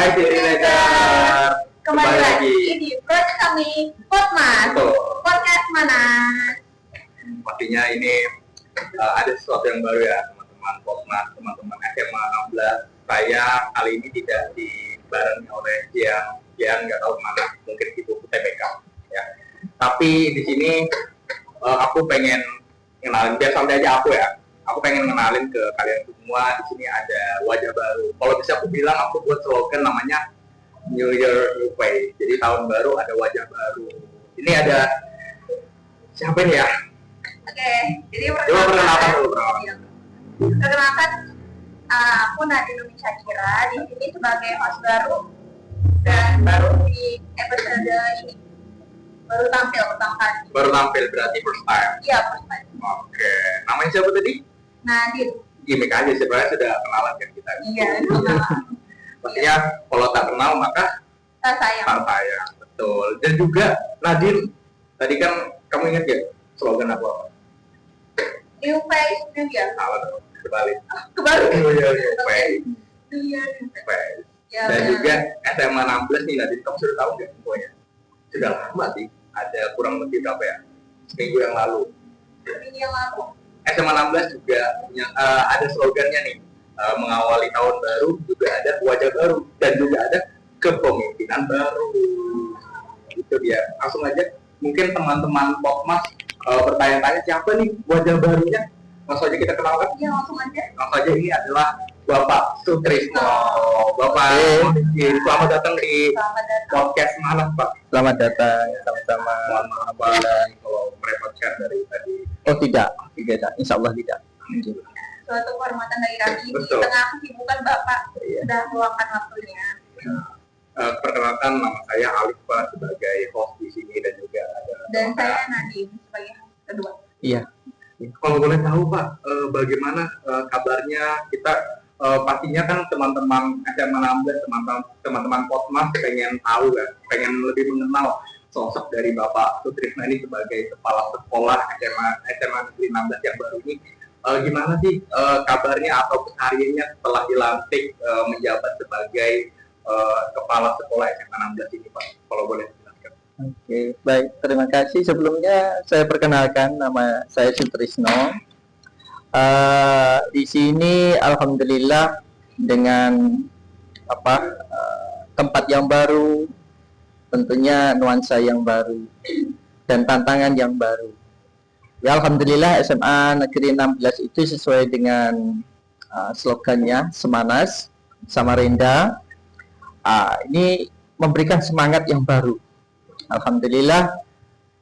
Hai Teenager, Kembali lagi di podcast kami Potmas. Podcast mana? Pastinya ini ada sesuatu yang baru ya teman-teman Potmas, teman-teman SMA 16. Saya kali ini tidak dibarengi oleh Jian nggak tahu mana, mungkin itu TPK ya. Tapi di sini aku pengen kenalin, biar sampai aja aku ya. Aku pengen kenalin ke kalian semua. Di sini ada wajah baru. Kalau bisa aku bilang, aku buat slogan namanya New Year New Way. Jadi tahun baru ada wajah baru. Ini ada siapa nih ya? Oke, jadi perkenalkan dulu. Perkenalkan, aku Nadine Shakira. Di sini sebagai host baru dan baru di episode ini. Baru tampil pertama kali. Baru tampil berarti first time. Iya, first time. Oke. Namanya siapa tadi? Nadine. Gimik aja sebenarnya sudah kenalan kan kita. Iya. Pastinya kalau tak kenal maka Tak sayang. Betul. Dan juga Nadine, tadi kan kamu ingat ya slogan apa? New face, new year. Salah dong, kebalik. Kembali. New Year New Way. New year, new face. Ya, Dan benar. juga SMA 16 nih Nadine, kamu sudah tahu nggak infonya? Sudah lama sih, ada kurang lebih berapa ya? Seminggu yang lalu. Ini yang lalu. SMA 16 juga ada slogannya nih, mengawali tahun baru, juga ada wajah baru, dan juga ada kepemimpinan baru. Itu dia. Langsung aja, mungkin teman-teman Potmas bertanya-tanya siapa nih wajah barunya? Langsung aja kita kenalkan. Iya, langsung aja. Langsung aja, ini adalah Bapak Sutrisno. Bapak, selamat datang di Selamat datang. podcast mana Pak? Selamat datang, sama-sama. Mohon maaf Pak, kalau merepotkan dari tadi. Oh tidak, insya Allah tidak. Suatu kehormatan dari kami di Betul. tengah kesibukan Bapak Iya. sudah meluangkan waktunya. Perkenalkan, nama saya Alif Pak, sebagai host di sini, dan juga ada Dan saya Nadine sebagai kedua. Iya. kalau boleh tahu Pak, bagaimana kabarnya kita, pastinya kan teman-teman SMA 16, teman-teman Potmas pengen tahu kan, pengen lebih mengenal sosok dari Bapak Sutrisno ini sebagai kepala sekolah SMA Negeri 16 yang baru ini. Gimana sih kabarnya atau kesehariannya setelah dilantik menjabat sebagai kepala sekolah SMA 16 ini Pak, kalau boleh dijelaskan. Oke, baik. Terima kasih. Sebelumnya saya perkenalkan, nama saya Sutrisno. Di sini alhamdulillah dengan tempat yang baru, tentunya nuansa yang baru dan tantangan yang baru. Ya alhamdulillah SMA Negeri 16 itu sesuai dengan slogannya Semanas Samarinda. Ini memberikan semangat yang baru. Alhamdulillah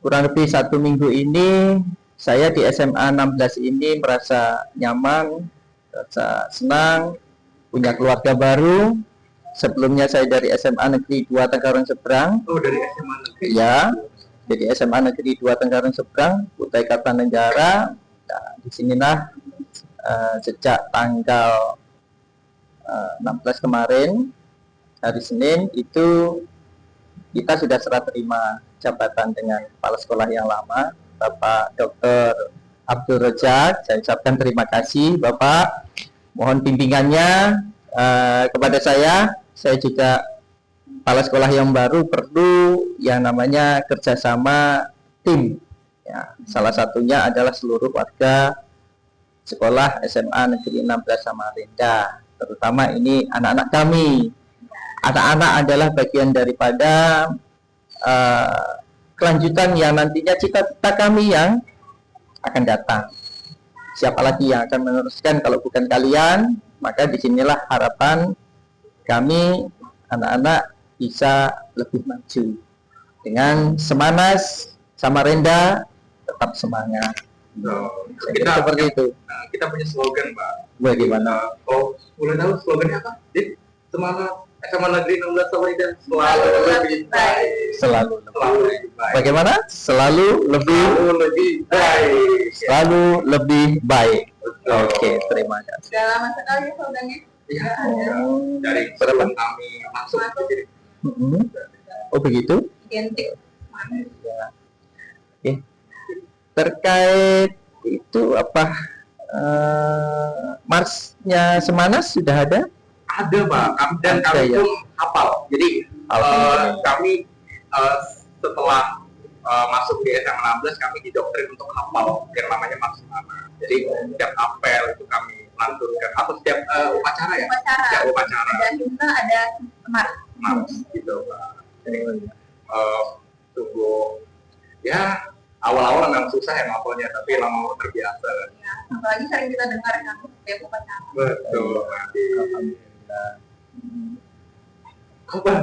kurang lebih 1 minggu ini saya di SMA 16 ini merasa nyaman, merasa senang, punya keluarga baru. Sebelumnya saya dari SMA Negeri 2 Tenggarong Seberang. Oh, dari SMA Negeri. Ya, jadi SMA Negeri 2 Tenggarong Seberang, Kutai Kartanegara. Nah, di sinilah sejak tanggal 16 kemarin, hari Senin itu kita sudah serah terima jabatan dengan kepala sekolah yang lama, Bapak Dr. Abdul Rojak. Saya ucapkan terima kasih Bapak. Mohon bimbingannya kepada saya. Saya juga kepala sekolah yang baru perlu yang namanya kerjasama tim. Ya, salah satunya adalah seluruh warga sekolah SMA Negeri 16 Samarinda, terutama ini anak-anak kami. Anak-anak adalah bagian daripada kelanjutan yang nantinya cita-cita kami yang akan datang. Siapa lagi yang akan meneruskan kalau bukan kalian? Maka disinilah harapan kami anak-anak bisa lebih maju dengan Semanas Samarinda, tetap semangat. Kita Seperti itu. Kita punya slogan Pak. Bagaimana? Oh, boleh tahu slogannya apa? Semangat SMA Negeri 16 Samarinda selalu lebih baik. Selalu Selalu lebih baik. Bagaimana? Selalu lebih baik. selalu lebih baik. Betul. Oke, terima kasih. Sudah lama sekali slogannya. Ya, Oh, dari sebelum kami masuk jadi oh begitu? Identik. Ya. Oke. Terkait itu apa? Marsnya Semanas sudah ada? Ada Pak, dan Ada, kami ya? pun hafal. Jadi Alhamdulillah. kami setelah masuk di SMA 16 kami didoktrin untuk hafal yang namanya Maksudana. Jadi setiap apel itu kami lantunkan atau setiap upacara ya. Upacara. Ya upacara. Ada himne, ada Mars gitu Pak. Jadi tunggu ya awal-awal memang susah ya ngapalnya, tapi lama-lama terbiasa. Ya, apalagi sering kita dengar kan setiap upacara. Betul. Alhamdulillah. Kapan?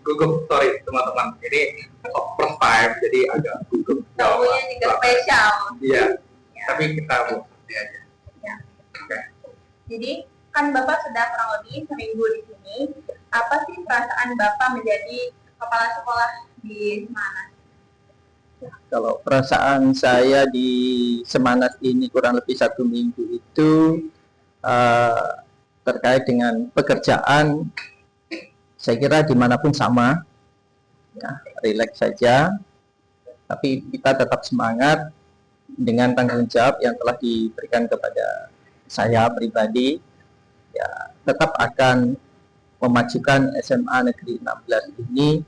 Gugup, sorry teman-teman, ini first time jadi agak gugup. Tamunya juga spesial. Iya, Ya. tapi kita bukti aja. Ya. Oke. Jadi kan Bapak sudah kurang lebih seminggu di sini. Apa sih perasaan Bapak menjadi kepala sekolah di Semanas? Kalau perasaan saya di Semanas ini kurang lebih 1 minggu itu terkait dengan pekerjaan, saya kira dimanapun sama, ya, rileks saja, tapi kita tetap semangat dengan tanggung jawab yang telah diberikan kepada saya pribadi, ya, tetap akan memajukan SMA Negeri 16 ini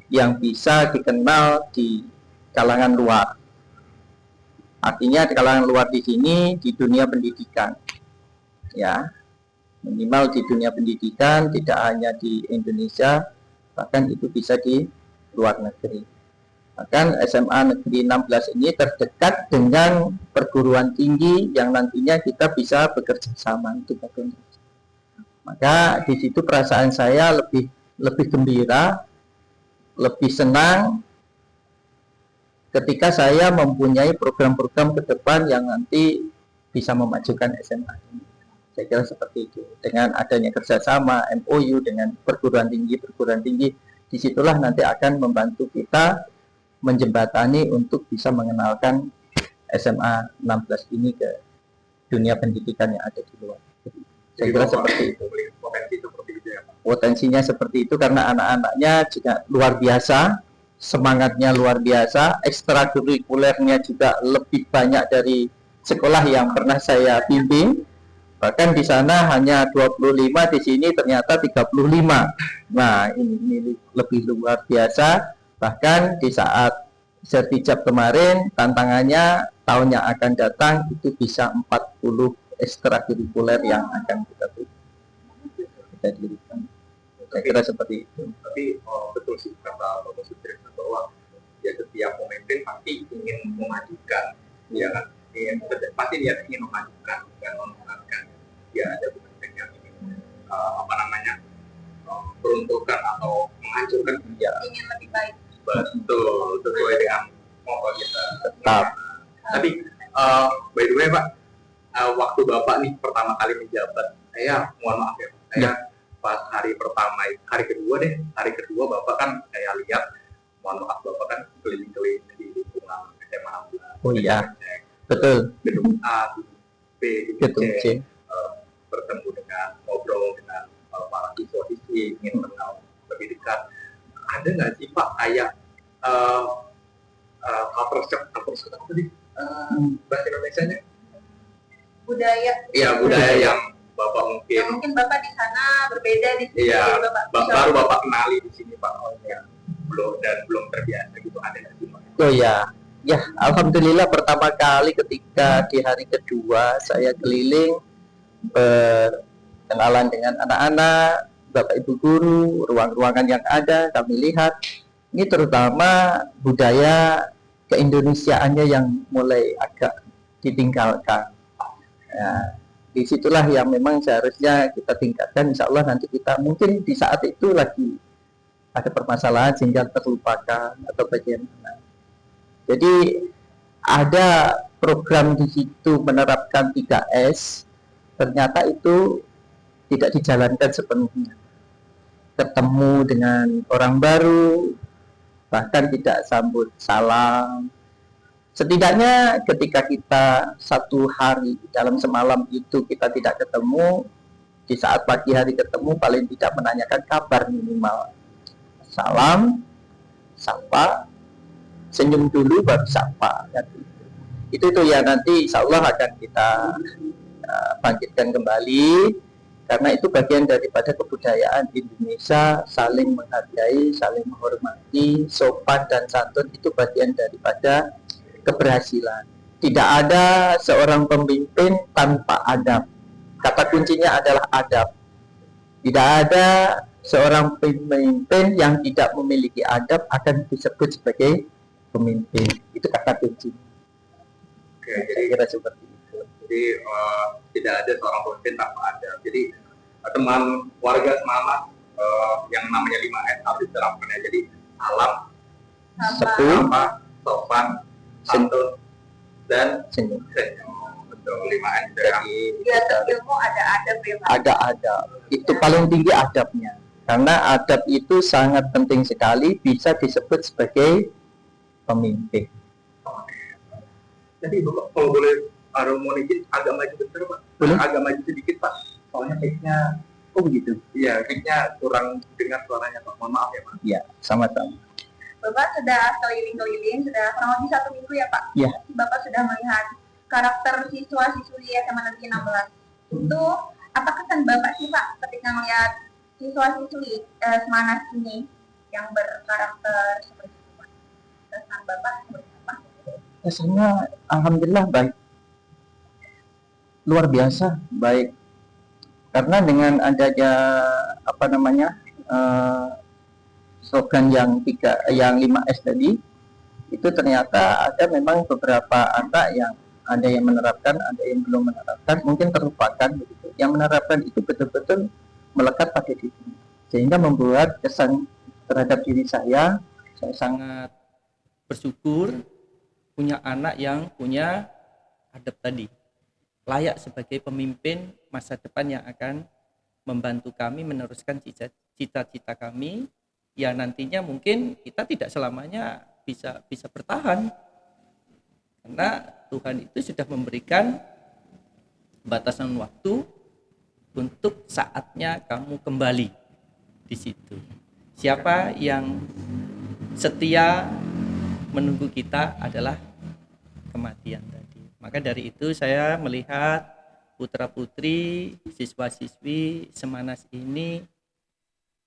yang bisa dikenal di kalangan luar. Artinya di kalangan luar di sini di dunia pendidikan, ya, minimal di dunia pendidikan, tidak hanya di Indonesia, bahkan itu bisa di luar negeri. Bahkan SMA Negeri 16 ini terdekat dengan perguruan tinggi yang nantinya kita bisa bekerja sama, itu bagus. Maka di situ perasaan saya lebih gembira, lebih senang ketika saya mempunyai program-program ke depan yang nanti bisa memajukan SMA ini. Saya kira seperti itu. Dengan adanya kerjasama MOU dengan perguruan tinggi, disitulah nanti akan membantu kita menjembatani untuk bisa mengenalkan SMA 16 ini ke dunia pendidikan yang ada di luar. Saya kira seperti itu. Potensi seperti itu ya Pak. Potensinya seperti itu karena anak-anaknya juga luar biasa, semangatnya luar biasa, ekstrakurikulernya juga lebih banyak dari sekolah yang pernah saya bimbing. Bahkan di sana hanya 25, di sini ternyata 35. Nah, ini lebih luar biasa. Bahkan di saat sertijab kemarin, tantangannya tahun yang akan datang itu bisa 40 ekstrakurikuler yang akan kita dirikan. Saya kira seperti itu. Tapi betul sih kata Bapak Sutrisno bahwa ya setiap pemimpin pasti ingin memajukan, ya kan? Pasti dia ingin memajukan dan mengembangkan. Ya ada pemimpin yang ingin peruntukan atau menghancurkan dia. Ingin lebih baik. Betul, sesuai dengan motto kita. Tetap. Tapi by the way Pak, waktu Bapak nih pertama kali menjabat, saya mohon maaf ya, saya pas hari kedua Bapak kan saya lihat, mohon maaf Bapak kan keliling-keliling di lingkungan SMA 16. Oh iya, betul. Gedung A, gedung B, Gedung gedung C. C, bertemu dengan, ngobrol dengan para siswa-siswi, ingin mengenal lebih dekat. Ada nggak sih Pak kayak culture shock apa tadi bahasa Indonesianya? Budaya. Iya, budaya yang Bapak Ya, mungkin Bapak di sana berbeda di sini. Iya, jadi Bapak bisa- baru Bapak kenali di sini Pak. Oh ya, belum terbiasa gitu, ada nggak sih Pak? Oh ya, alhamdulillah pertama kali ketika di hari kedua saya keliling berkenalan dengan anak-anak, Bapak Ibu guru, ruang-ruangan yang ada kami lihat. Ini terutama budaya keindonesiaannya yang mulai agak ditinggalkan. Ya, disitulah yang memang seharusnya kita tingkatkan. Insya Allah nanti kita mungkin di saat itu lagi ada permasalahan sehingga terlupakan atau bagaimana. Jadi ada program di situ menerapkan 3S, ternyata itu tidak dijalankan sepenuhnya. Ketemu dengan orang baru, bahkan tidak sambut salam. Setidaknya ketika kita satu hari dalam semalam itu kita tidak ketemu, di saat pagi hari ketemu paling tidak menanyakan kabar minimal. Salam, sapa, senyum dulu baru sapa. Itu ya nanti insya Allah akan kita bangkitkan kembali karena itu bagian daripada kebudayaan Indonesia, saling menghargai, saling menghormati, sopan dan santun itu bagian daripada keberhasilan. Tidak ada seorang pemimpin tanpa adab. Kata kuncinya adalah adab. Tidak ada seorang pemimpin yang tidak memiliki adab akan disebut sebagai pemimpin. Itu kata kunci. Oke, Saya jadi kira seperti itu. jadi tidak ada seorang pemimpin tanpa adab. Jadi teman warga Semangat yang namanya 5S harus diterapkan ya. Jadi salam, Sepuh, apa, sopan, santun, dan senyum. senyum. Betul, 5S itu ya. Di atas ilmu ada adab ya Pak. Ada adab. Itu paling tinggi adabnya. Karena adab itu sangat penting sekali, bisa disebut sebagai pemimpin. Jadi Bapak kalau boleh mau izin agak maju bentar Pak. Boleh. Agak maju sedikit Pak. Soalnya mic-nya, Oh begitu? iya mic-nya kurang dengar suaranya Pak. Mohon maaf ya Pak. Ya, sama-sama. Bapak sudah keliling-keliling, sudah kurang lebih 1 minggu ya Pak? Iya. Bapak sudah melihat karakter siswa-siswi SMA Negeri 16. Itu apa kesan Bapak sih Pak ketika melihat siswa-siswi Semanas ini yang berkarakter seperti itu Pak? Kesan Bapak seperti apa? Rasanya alhamdulillah baik. Luar biasa baik. Karena dengan adanya slogan yang 5S tadi, itu ternyata ada memang beberapa anak yang ada yang menerapkan, ada yang belum menerapkan, mungkin terlupakan begitu. Yang menerapkan itu betul-betul melekat pada diri, sehingga membuat kesan terhadap diri saya sangat bersyukur punya anak yang punya adab tadi, layak sebagai pemimpin masa depan yang akan membantu kami meneruskan cita-cita kami, ya nantinya mungkin kita tidak selamanya bisa bertahan, karena Tuhan itu sudah memberikan batasan waktu untuk saatnya kamu kembali di situ. Siapa yang setia menunggu kita adalah kematian tadi. Maka dari itu saya melihat putra-putri, siswa-siswi Semanas ini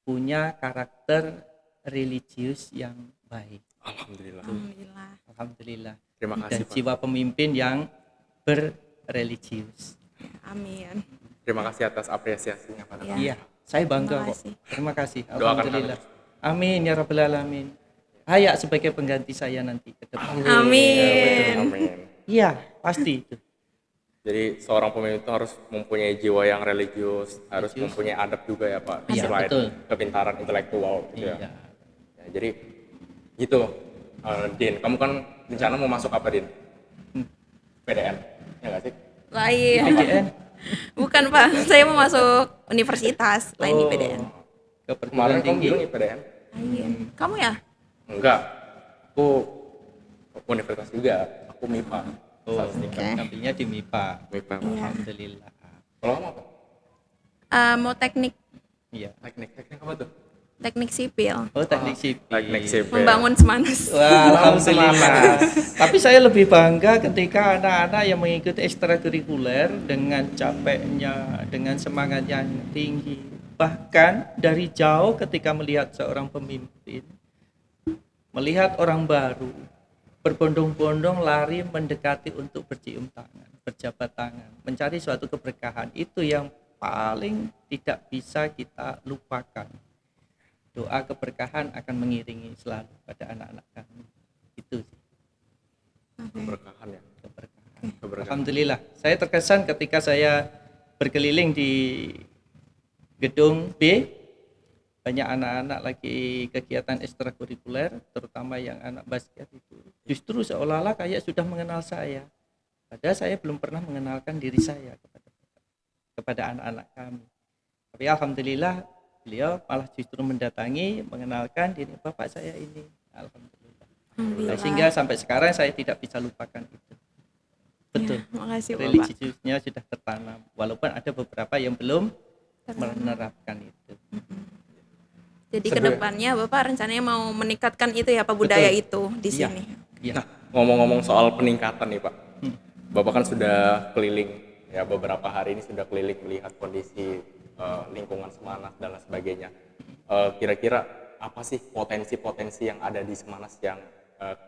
punya karakter religius yang baik. Alhamdulillah. Alhamdulillah. Terima Dan kasih Pak. jiwa pemimpin yang berreligius. Amin. Terima kasih atas apresiasinya Pak. Ya. Iya, saya bangga Terima kok. kasih. Terima kasih. Doakan Alhamdulillah. Amin ya rabbal alamin. Layak sebagai pengganti saya nanti ke depan. Amin. Amin. Iya, pasti itu. Jadi seorang pemimpin itu harus mempunyai jiwa yang religius, harus Religius. mempunyai adab juga ya Pak. Iya, Selain betul. kepintaran intelektual gitu Iya. ya. Ya, jadi gitu. Din, kamu kan rencana mau masuk apa Din? PDN, ya nggak sih? Lain. PDN. Bukan Pak, saya mau masuk universitas lain di PDN. Ke Kemarin perguruan kamu tinggi. bilang IPDN? Lain. Kamu ya? Enggak. Aku universitas juga. Aku MIPA. Oh, Oke. ngambilnya di MIPA. MIPA. Iya. Alhamdulillah. Kalau kamu apa? Mau teknik Iya. Teknik apa tuh? teknik sipil. Oh, teknik sipil. Teknik sipil. Membangun Semanas. Wah, alhamdulillah. Tapi saya lebih bangga ketika anak-anak yang mengikuti ekstrakurikuler dengan capeknya, dengan semangat yang tinggi. Bahkan dari jauh ketika melihat seorang pemimpin, melihat orang baru, berbondong-bondong lari mendekati untuk bercium tangan, berjabat tangan, mencari suatu keberkahan. Itu yang paling tidak bisa kita lupakan. Doa keberkahan akan mengiringi selalu pada anak-anak kami. Itu sih, Keberkahan ya. keberkahan. Keberkahan. Alhamdulillah, saya terkesan ketika saya berkeliling di gedung B, banyak anak-anak lagi kegiatan ekstrakurikuler, terutama yang anak basket itu. Justru seolah-olah kayak sudah mengenal saya. Padahal saya belum pernah mengenalkan diri saya kepada anak-anak kami. Tapi alhamdulillah beliau malah justru mendatangi, mengenalkan diri bapak saya ini. Alhamdulillah. Nah, sehingga sampai sekarang saya tidak bisa lupakan itu. Betul. Ya, makasih Bapak. Religiusnya sudah tertanam, walaupun ada beberapa yang belum menerapkan itu. Jadi Seru ya? kedepannya Bapak rencananya mau meningkatkan itu ya Pak, budaya itu di Iya. sini. Iya. Nah, ngomong-ngomong soal peningkatan nih Pak. Bapak kan sudah keliling ya, beberapa hari ini sudah keliling melihat kondisi lingkungan Semanas dan lain sebagainya. Kira-kira apa sih potensi-potensi yang ada di Semanas yang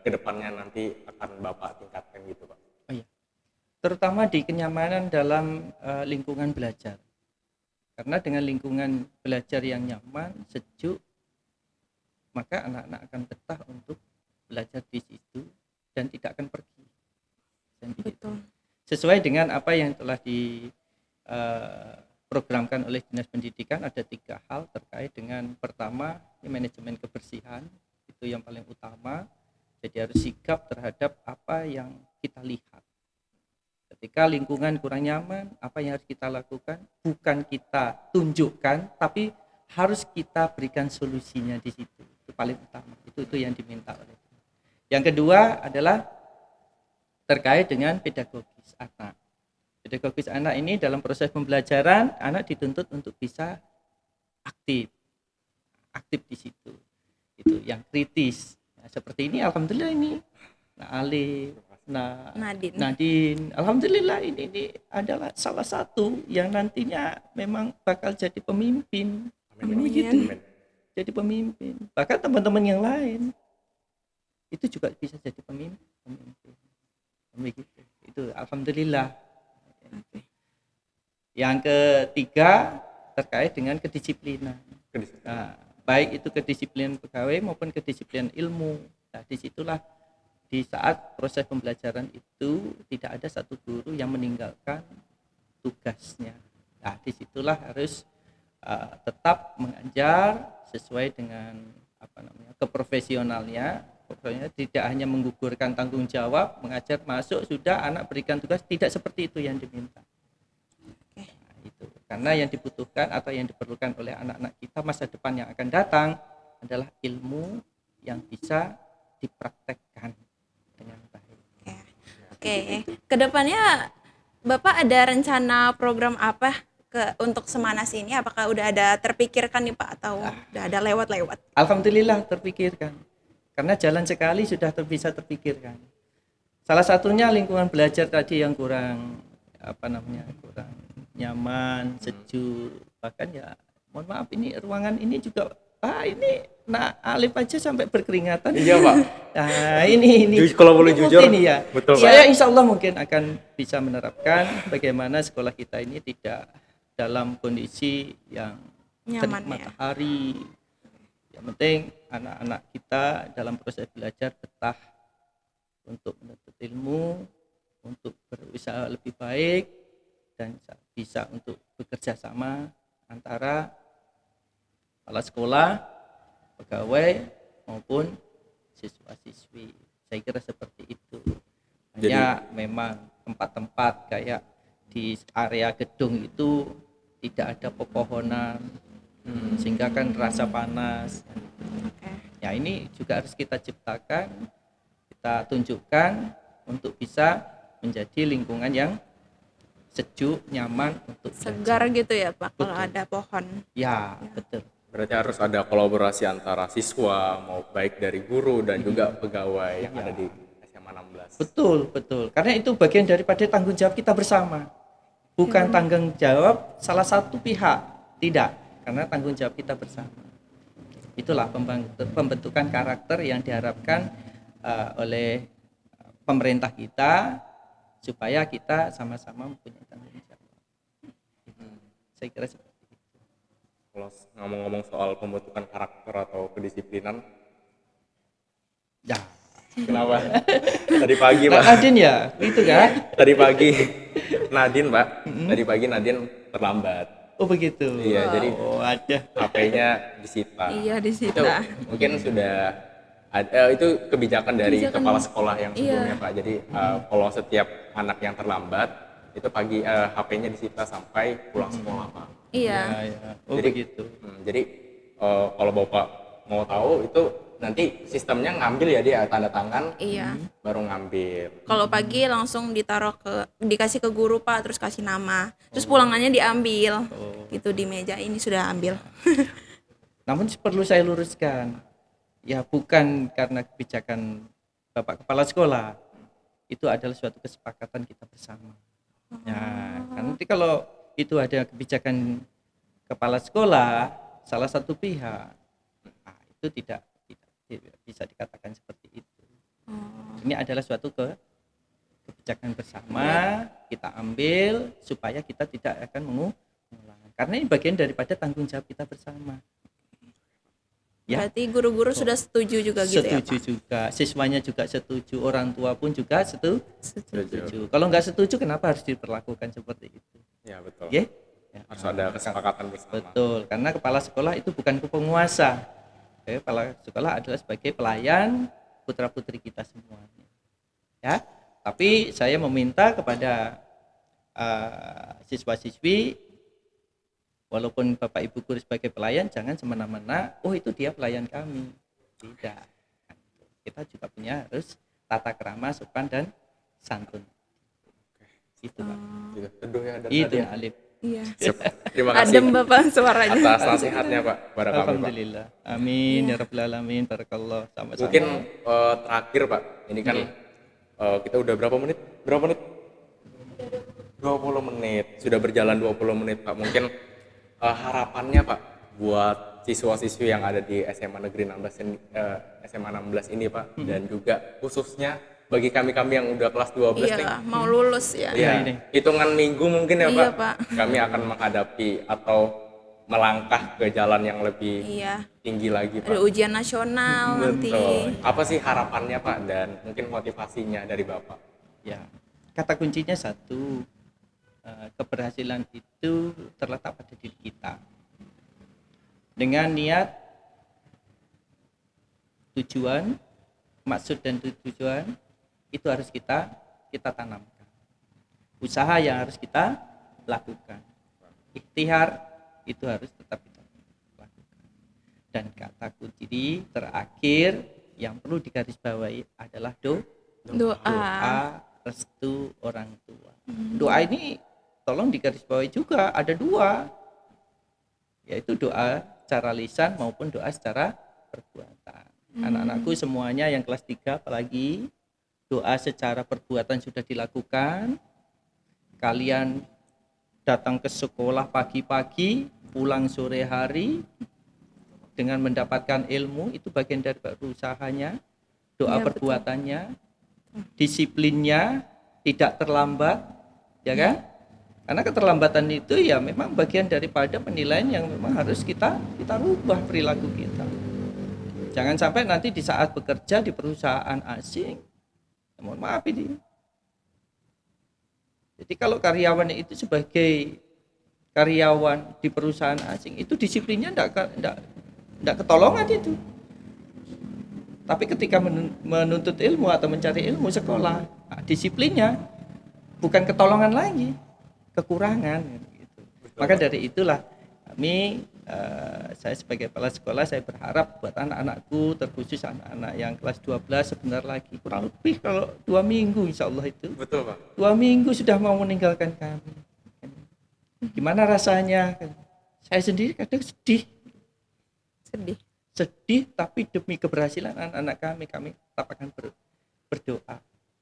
kedepannya nanti akan Bapak tingkatkan gitu Pak? Oh iya. Terutama di kenyamanan dalam lingkungan belajar. Karena dengan lingkungan belajar yang nyaman, sejuk, maka anak-anak akan betah untuk belajar di situ dan tidak akan pergi. Dan begitu. Betul. Sesuai dengan apa yang telah diprogramkan oleh Dinas Pendidikan, ada 3 hal terkait dengan pertama, manajemen kebersihan, itu yang paling utama. Jadi harus sigap terhadap apa yang kita lihat. Ketika lingkungan kurang nyaman, apa yang harus kita lakukan? Bukan kita tunjukkan, tapi harus kita berikan solusinya di situ. Itu paling utama. Itu yang diminta oleh. Yang kedua adalah terkait dengan pedagogis anak. Pedagogis anak ini dalam proses pembelajaran, anak dituntut untuk bisa aktif di situ. Itu yang kritis. Nah, seperti ini, alhamdulillah ini. Nah, Alif, Nadine, alhamdulillah ini adalah salah satu yang nantinya memang bakal jadi pemimpin. Amin. Amin. Jadi pemimpin. Bahkan teman-teman yang lain itu juga bisa jadi pemimpin. Begitu. Itu alhamdulillah. Yang ketiga terkait dengan kedisiplinan. Nah, baik itu kedisiplinan pegawai maupun kedisiplinan ilmu. Nah, disitulah di saat proses pembelajaran itu tidak ada satu guru yang meninggalkan tugasnya. Nah, disitulah harus tetap mengajar sesuai dengan keprofesionalnya. Pokoknya tidak hanya menggugurkan tanggung jawab, mengajar masuk sudah anak berikan tugas, tidak seperti itu yang diminta. Nah, itu karena yang dibutuhkan atau yang diperlukan oleh anak-anak kita masa depan yang akan datang adalah ilmu yang bisa dipraktekkan dengan baik. Oke. Kedepannya Bapak ada rencana program apa untuk Semanas ini? Apakah udah ada terpikirkan nih Pak atau udah ada lewat-lewat? Alhamdulillah terpikirkan. Karena jalan sekali sudah bisa terpikirkan. Salah satunya lingkungan belajar tadi yang kurang kurang nyaman, sejuk. Bahkan ya mohon maaf ini ruangan ini juga ini Alif aja sampai berkeringatan. Iya Pak. Nah ini Kalau boleh jujur, ini ya. betul Pak. Saya insya Allah mungkin akan bisa menerapkan bagaimana sekolah kita ini tidak dalam kondisi yang Nyaman terik ya. matahari. Yang penting anak-anak kita dalam proses belajar betah untuk menuntut ilmu, untuk berusaha lebih baik dan bisa untuk bekerja sama antara kepala sekolah, pegawai maupun siswa-siswi. Saya kira seperti itu. Hanya memang tempat-tempat kayak di area gedung itu tidak ada pepohonan, sehingga kan rasa panas. Ya ini juga harus kita ciptakan, kita tunjukkan untuk bisa menjadi lingkungan yang sejuk, nyaman untuk Segar belajar. gitu ya Pak kalau Betul. ada pohon. Ya, betul. Berarti harus ada kolaborasi antara siswa, mau baik dari guru dan juga pegawai yang ada di SMA 16. Betul. Karena itu bagian daripada tanggung jawab kita bersama. Bukan tanggung jawab salah satu pihak, tidak. Karena tanggung jawab kita bersama. Itulah pembentukan karakter yang diharapkan oleh pemerintah kita supaya kita sama-sama mempunyai tanggung jawab. Saya kira seperti itu. Kalau ngomong-ngomong soal pembentukan karakter atau kedisiplinan, Ya. kenapa? Tadi pagi Pak. Nadine ya, itu kan? Tadi pagi Nadine Pak. Tadi pagi Nadine terlambat. Oh begitu. Iya, jadi ada. HP-nya disita. Iya Itu disita. mungkin sudah ada, itu kebijakan dari kepala sekolah yang sebelumnya Pak. Jadi kalau setiap anak yang terlambat itu pagi HP-nya disita sampai pulang sekolah Pak. Iya. Ya. Oh Jadi- begitu. Jadi kalau Bapak mau tahu itu nanti sistemnya ngambil ya dia tanda tangan Iya. baru ngambil. Kalau pagi langsung dikasih ke guru Pak, terus kasih nama. Terus pulangannya diambil. Gitu di meja ini sudah ambil. Namun perlu saya luruskan, ya bukan karena kebijakan Bapak Kepala Sekolah, itu adalah suatu kesepakatan kita bersama. Ya, kan nanti kalau itu ada kebijakan kepala sekolah salah satu pihak, nah, itu tidak bisa dikatakan seperti itu. Ini adalah suatu kebijakan bersama kita ambil supaya kita tidak akan mengulang, karena ini bagian daripada tanggung jawab kita bersama. Ya. Berarti guru-guru sudah setuju juga gitu ya, Setuju Pak? juga, siswanya juga setuju, orang tua pun juga Setuju. setuju. Kalau nggak setuju, kenapa harus diperlakukan seperti itu? Ya betul. Ya? Ya. Harus ada kesepakatan bersama. Betul, karena kepala sekolah itu bukan penguasa. Kepala sekolah adalah sebagai pelayan putra-putri kita semuanya. Ya, tapi saya meminta kepada siswa-siswi, walaupun Bapak Ibu guru sebagai pelayan, jangan semena-mena, oh itu dia pelayan kami. Tidak. Kita juga punya harus tata krama, sopan dan santun. Itu Pak. Gitu. Teduh ya dan Itu tadi ya. Alif. Iya. Siap. Terima kasih Adem Bapak suaranya. atas nasihatnya Pak kepada kami Pak. Alhamdulillah. Amin ya rabbal alamin. Barakallah. Sama-sama. Mungkin terakhir Pak, ini kan kita udah berapa menit? 20 menit. Sudah berjalan 20 menit Pak. Mungkin harapannya Pak buat siswa-siswi yang ada di SMA Negeri 16 ini, SMA 16 ini Pak, dan juga khususnya bagi kami-kami yang udah kelas 12 nih. Iya, mau lulus ya. Iya, ini. hitungan minggu mungkin ya Iya, Pak, Pak. kami akan menghadapi atau melangkah ke jalan yang lebih Iya. tinggi lagi Ada Pak. ujian nasional nanti. Betul. Apa sih harapannya Pak dan mungkin motivasinya dari Bapak? Ya, kata kuncinya satu, keberhasilan itu terletak pada diri kita. Dengan niat, tujuan, maksud dan tujuan itu harus kita tanamkan. Usaha yang harus kita lakukan. Ikhtiar itu harus tetap kita lakukan. Dan kata kunci terakhir yang perlu digarisbawahi adalah doa restu orang tua. Doa ini tolong digarisbawahi juga, ada dua, yaitu doa secara lisan maupun doa secara perbuatan. Anak-anakku semuanya yang kelas 3 apalagi, doa secara perbuatan sudah dilakukan. Kalian datang ke sekolah pagi-pagi, pulang sore hari dengan mendapatkan ilmu, itu bagian dari usahanya. Doa Ya, perbuatannya, disiplinnya, tidak terlambat, ya kan? Karena keterlambatan itu ya memang bagian daripada penilaian yang memang harus kita rubah perilaku kita. Jangan sampai nanti di saat bekerja di perusahaan asing, mohon maaf ini. Jadi kalau karyawan itu sebagai karyawan di perusahaan asing itu disiplinnya enggak ketolongan itu. Tapi ketika menuntut ilmu atau mencari ilmu sekolah, disiplinnya bukan ketolongan lagi, kekurangan gitu. Maka dari itulah kami, saya sebagai kepala sekolah, saya berharap buat anak-anakku, terkhusus anak-anak yang kelas 12 sebentar lagi, kurang lebih kalau 2 minggu insya Allah itu. Betul Pak. 2 minggu sudah mau meninggalkan kami. Gimana rasanya? Saya sendiri kadang sedih, tapi demi keberhasilan anak-anak kami tetap akan berdoa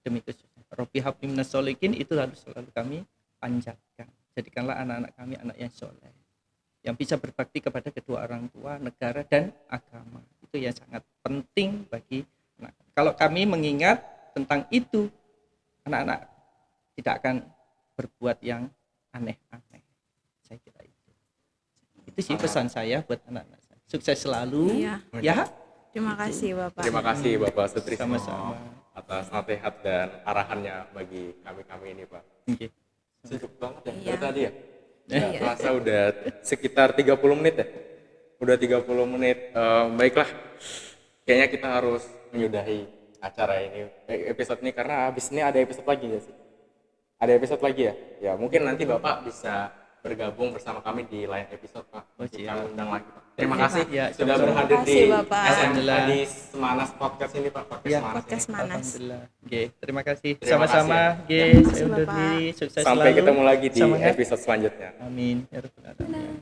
demi kesuksesan. Robbi habli minas sholihin itu harus selalu kami panjatkan. Jadikanlah anak-anak kami anak yang soleh, yang bisa berbakti kepada kedua orang tua, negara dan agama. Itu yang sangat penting bagi anak. Kalau kami mengingat tentang itu, anak-anak tidak akan berbuat yang aneh-aneh. Saya kira itu. Itu sih pesan saya buat anak-anak saya. Sukses selalu. Iya. Ya. Terima kasih Bapak. Terima kasih Bapak Sutrisno Sama-sama. atas nasihat dan arahannya bagi kami ini Pak. Oke. Sejuk banget ya Iya. dari tadi ya. Iya. Nggak terasa udah sekitar 30 menit ya. Udah 30 menit. Baiklah. Kayaknya kita harus menyudahi acara ini, episode ini, karena habis ini ada episode lagi ya sih. Ada episode lagi ya. Ya mungkin nanti Bapak bisa bergabung bersama kami di lain episode Pak. siap. Kita undang lagi Pak. Terima Iya, kasih Pak. sudah Sama-sama. berhadir Terima di kasih, Bapak. SMA di Semanas Podcast ini Pak. Podcast Ya, Semanas Podcast ini. Manas. Alhamdulillah. Oke, terima kasih. Terima Sama-sama. kasih. Oke, Terima kasih, saya undur Bapak. diri. Sukses Sampai selalu. ketemu lagi di Semangat. episode selanjutnya. Amin. Ya Rabbal Alamin.